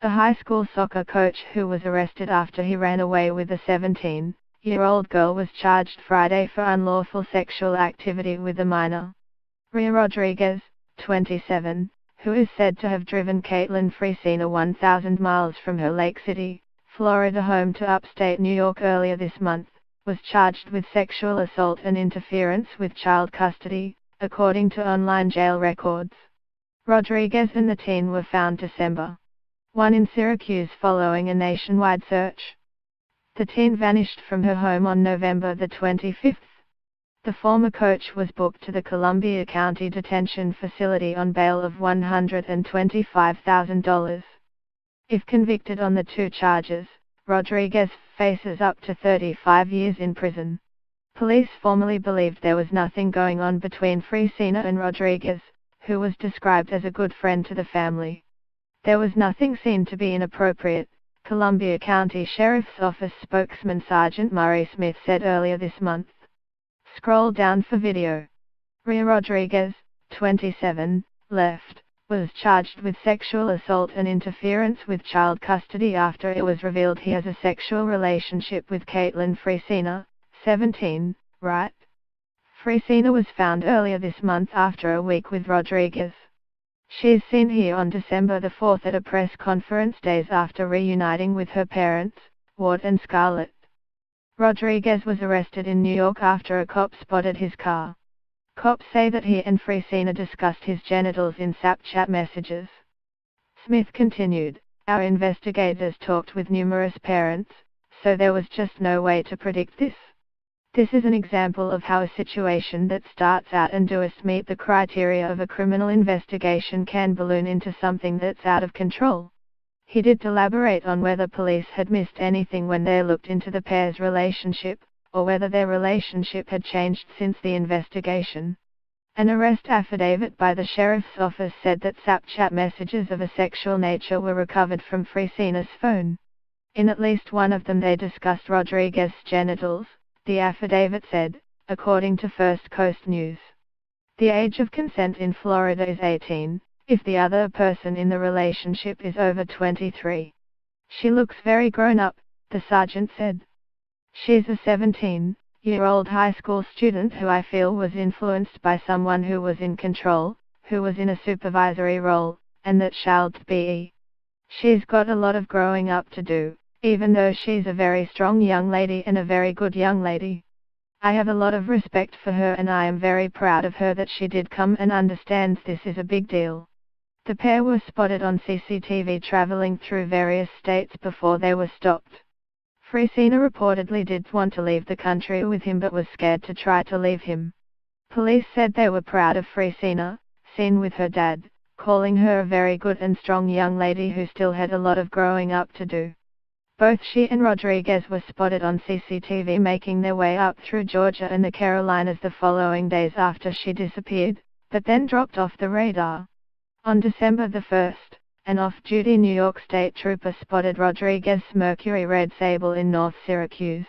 The high school soccer coach who was arrested after he ran away with a 17-year-old girl was charged Friday for unlawful sexual activity with a minor. Ria Rodriguez, 27, who is said to have driven Caitlin Fresina 1,000 miles from her Lake City, Florida home to upstate New York earlier this month, was charged with sexual assault and interference with child custody, according to online jail records. Rodriguez and the teen were found December 1 in Syracuse following a nationwide search. The teen vanished from her home on November the 25th. The former coach was booked to the Columbia County Detention Facility on bail of $125,000. If convicted on the two charges, Rodriguez faces up to 35 years in prison. Police formerly believed there was nothing going on between Fresina and Rodriguez, who was described as a good friend to the family. There was nothing seen to be inappropriate, Columbia County Sheriff's Office spokesman Sergeant Murray Smith said earlier this month. Scroll down for video. Ria Rodriguez, 27, left, was charged with sexual assault and interference with child custody after it was revealed he has a sexual relationship with Caitlin Fresina, 17, right? Fresina was found earlier this month after a week with Rodriguez. She is seen here on December the 4th at a press conference days after reuniting with her parents, Ward and Scarlett. Rodriguez was arrested in New York after a cop spotted his car. Cops say that he and Fresina discussed his genitals in Snapchat messages. Smith continued, "Our investigators talked with numerous parents, so there was just no way to predict this. This is an example of how a situation that starts out and does meet the criteria of a criminal investigation can balloon into something that's out of control." He did elaborate on whether police had missed anything when they looked into the pair's relationship, or whether their relationship had changed since the investigation. An arrest affidavit by the sheriff's office said that Snapchat messages of a sexual nature were recovered from Fresina's phone. In at least one of them they discussed Rodriguez's genitals, the affidavit said, according to First Coast News. The age of consent in Florida is 18, if the other person in the relationship is over 23. She looks very grown up, the sergeant said. She's a 17-year-old high school student who I feel was influenced by someone who was in control, who was in a supervisory role, and that shall be. She's got a lot of growing up to do, even though she's a very strong young lady and a very good young lady. I have a lot of respect for her and I am very proud of her that she did come and understands this is a big deal." The pair were spotted on CCTV traveling through various states before they were stopped. Fresina reportedly did want to leave the country with him but was scared to try to leave him. Police said they were proud of Fresina, seen with her dad, calling her a very good and strong young lady who still had a lot of growing up to do. Both she and Rodriguez were spotted on CCTV making their way up through Georgia and the Carolinas the following days after she disappeared, but then dropped off the radar. On December the 1st, an off-duty New York State trooper spotted Rodriguez's Mercury Red Sable in North Syracuse.